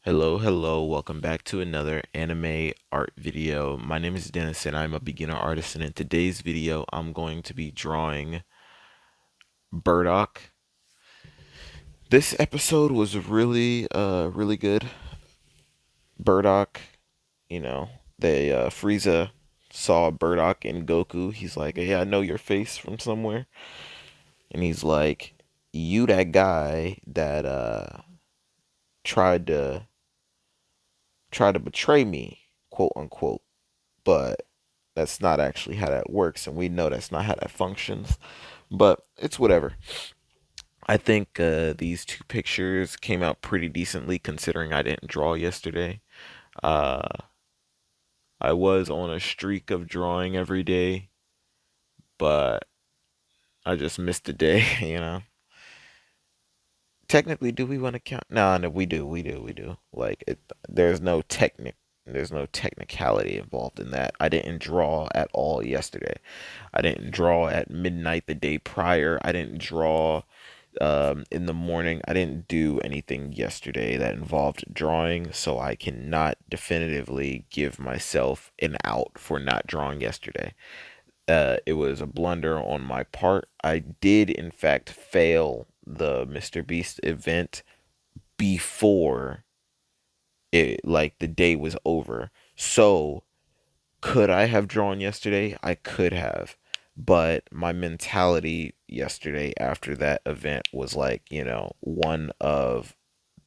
Hello, welcome back to another anime art video. My name is Dennis and I'm a beginner artist, and in today's video I'm going to be drawing Burdock. This episode was really good. Burdock, you know, Frieza saw Burdock and Goku. He's like, "Hey, I know your face from somewhere." And he's like, "You that guy that tried to betray me, quote unquote." But that's not actually how that works, and we know that's not how that functions. But it's whatever. I think these two pictures came out pretty decently considering I didn't draw yesterday. Uh, I was on a streak of drawing every day, but I just missed a day, you know. Technically, do we want to count? No, we do. Like there's no technicality involved in that. I didn't draw at all yesterday. I didn't draw at midnight the day prior. I didn't draw in the morning. I didn't do anything yesterday that involved drawing, so I cannot definitively give myself an out for not drawing yesterday. It was a blunder on my part. I did, in fact, fail the Mr. Beast event before the day was over. So, could I have drawn yesterday? I could have. But my mentality yesterday after that event was like, one of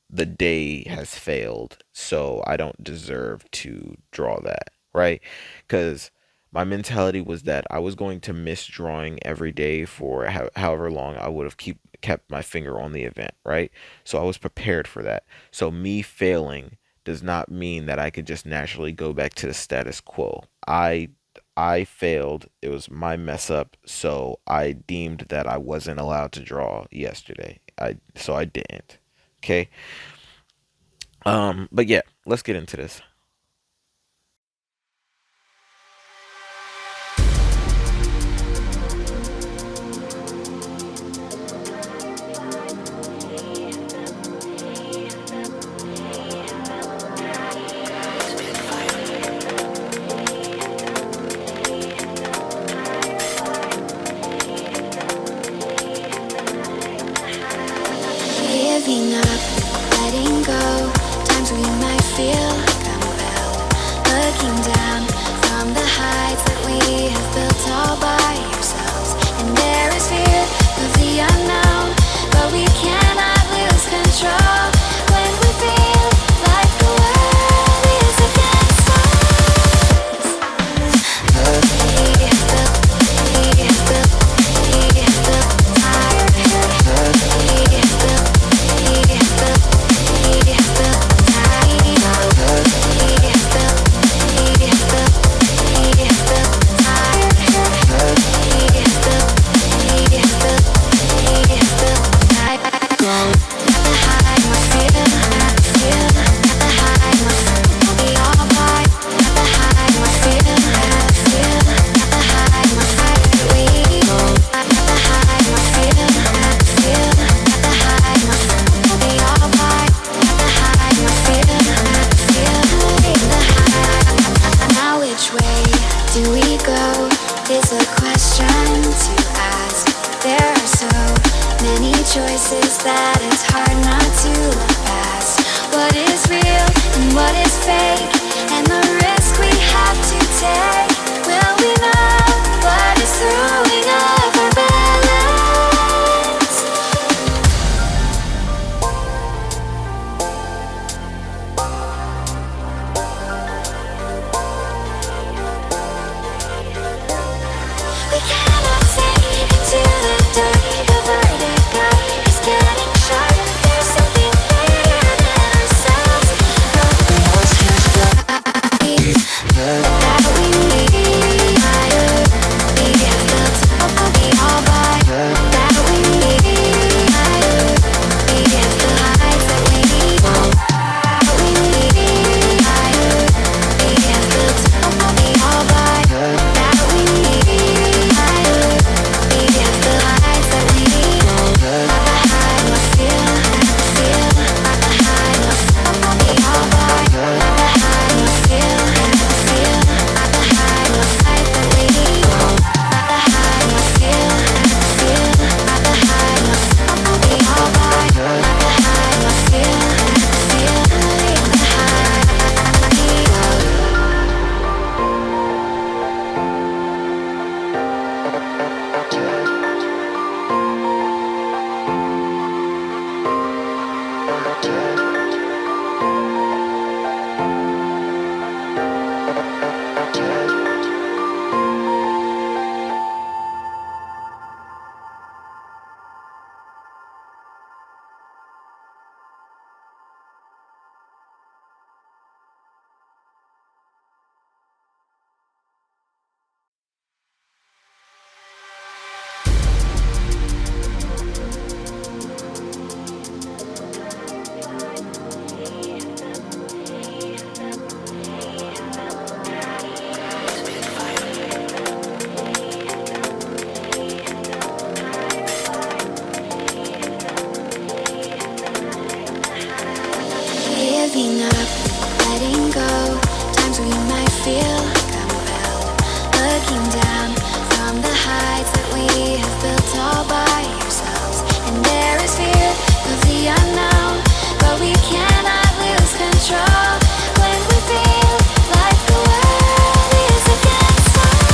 the day has failed, so I don't deserve to draw that, right? Because my mentality was that I was going to miss drawing every day for however long I would have kept my finger on the event, right? So I was prepared for that. So me failing does not mean that I could just naturally go back to the status quo. I failed. It was my mess up, so I deemed that I wasn't allowed to draw yesterday. I didn't. Okay? But yeah, let's get into this. Giving up, letting go. Times we might feel compelled. Looking down from the heights that we have built all by ourselves. And there is fear of the unknown, but we cannot lose control when we feel like the world is against us. We have built, we have built, we have built higher. We have built. Choices that it's hard not to look past. What is real and what is fake, and the risk we have to take. Will we know what is throwing off our balance? We cannot see into the dark. The vertigo is getting sharp. There's something bigger than ourselves. Giving up, letting go. Times we might feel compelled. Looking down from the heights that we have built all by ourselves. And there is fear of the unknown, but we cannot lose control when we feel like the world is against us.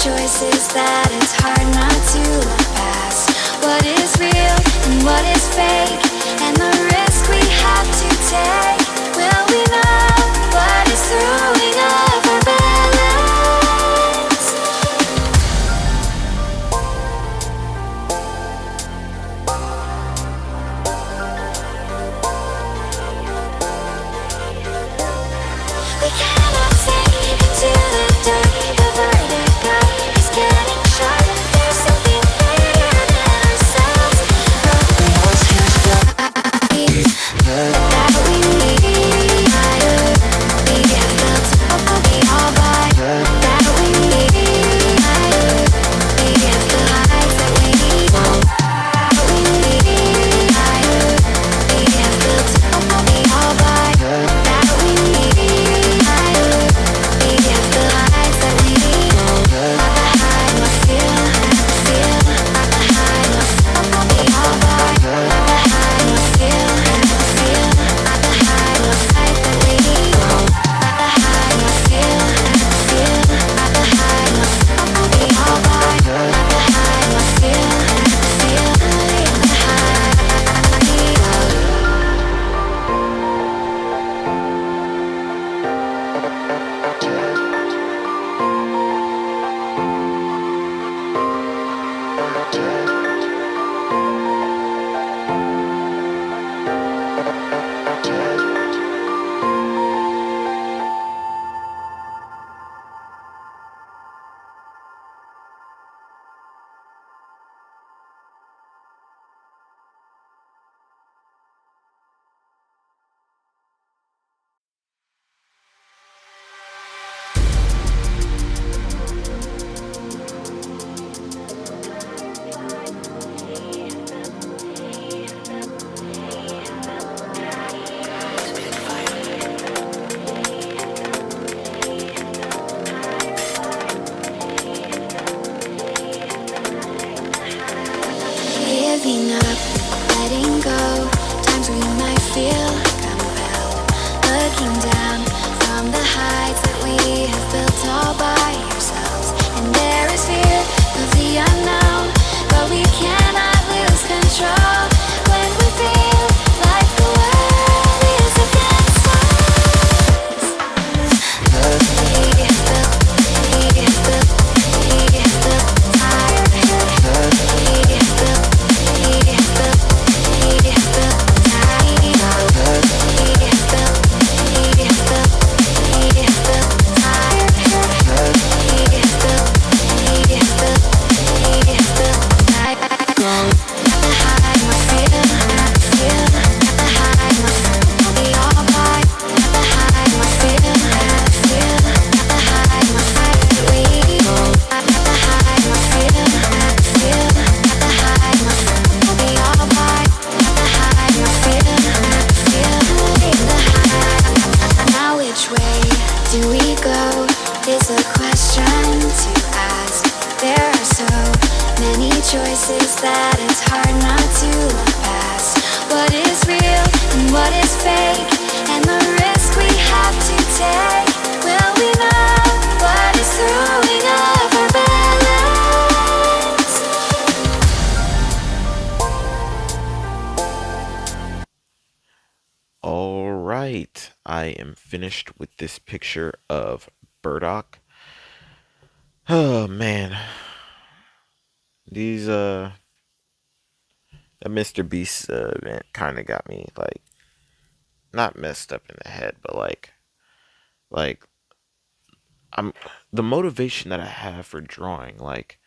Choices that it's hard not to look past. What is real and what is fake, and the risk we have to take. Will we know what is throwing off our balance? We cannot sink into the dark. The vertigo is getting sharp. There's something greater than ourselves. That we need. We have built all by. That we need. We have the heights that we need. That we need. We have built all by. That we need. We have the heights that we need. I feel, feel. We all by. I feel, feel. The height that we need. I feel, feel. We all by. I feel, feel. Giving up, letting go. Times we might feel compelled. Looking down from the heights that we have built all by ourselves. And there is fear of the unknown, but we cannot lose control when we feel like the world is against us. Is a question to ask. There are so many choices that it's hard not to look past. What is real and what is fake, and the risk we have to take. Will we know what is throwing off our balance? right, I am finished with this picture of Burdock. Oh man, these that Mr. Beast event kind of got me like not messed up in the head, but like I'm the motivation that I have for drawing, like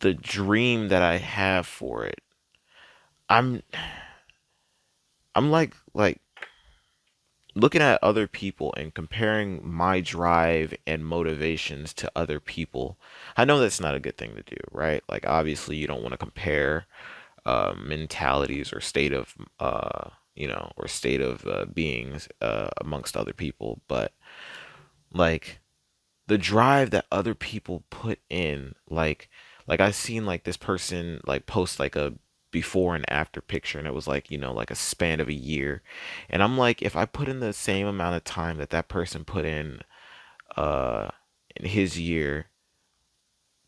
the dream that I have for it. I'm I'm like looking at other people and comparing my drive and motivations to other people. I know that's not a good thing to do, right? Like obviously you don't want to compare mentalities or state of or state of beings amongst other people, but like the drive that other people put in, like I seen like this person like post like a before and after picture, and it was like like a span of a year, and I'm like, if I put in the same amount of time that that person put uh in his year,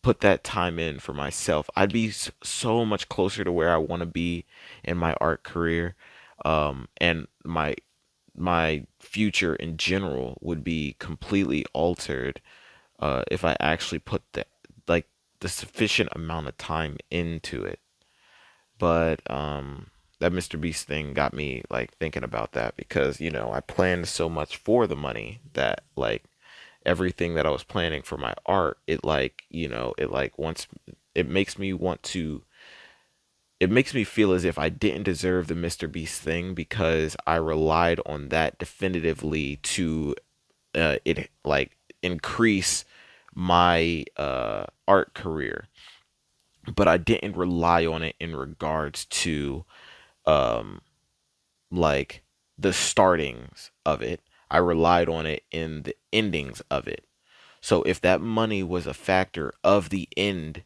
put that time in for myself, I'd be so much closer to where I want to be in my art career, and my future in general would be completely altered if I actually put the sufficient amount of time into it. But that Mr. Beast thing got me like thinking about that because I planned so much for the money that like everything that I was planning for my art, it like it like once it makes me want to. It makes me feel as if I didn't deserve the Mr. Beast thing because I relied on that definitively to it like increase my art career, but I didn't rely on it in regards to um like the startings of it. I relied on it in the endings of it. So if that money was a factor of the end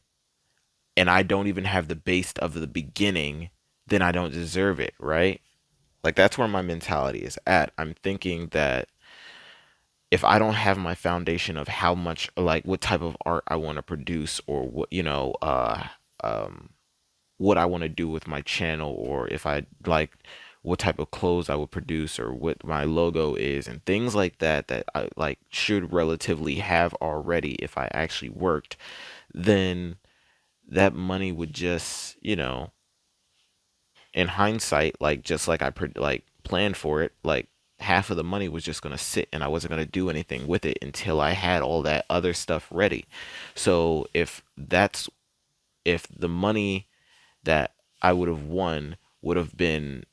and I don't even have the base of the beginning, then I don't deserve it, right? Like that's where my mentality is at. I'm thinking that if I don't have my foundation of how much, like what type of art I want to produce, or what um what I want to do with my channel, or if I like what type of clothes I would produce, or what my logo is, and things like that that I like should relatively have already if I actually worked, then that money would just, in hindsight, like just like like planned for it, like half of the money was just gonna sit and I wasn't gonna do anything with it until I had all that other stuff ready. So if the money that I would have won would have been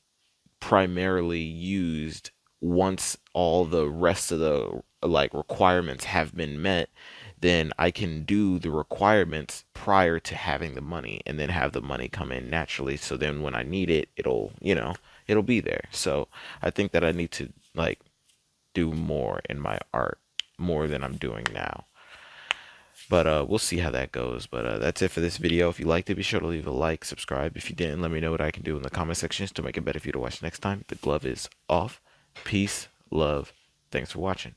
primarily used once all the rest of the like requirements have been met, then I can do the requirements prior to having the money and then have the money come in naturally. So then when I need it, it'll be there. So I think that I need to like do more in my art, more than I'm doing now. But we'll see how that goes. But that's it for this video. If you liked it, be sure to leave a like, subscribe. If you didn't, let me know what I can do in the comment sections to make it better for you to watch next time. The glove is off. Peace, love. Thanks for watching.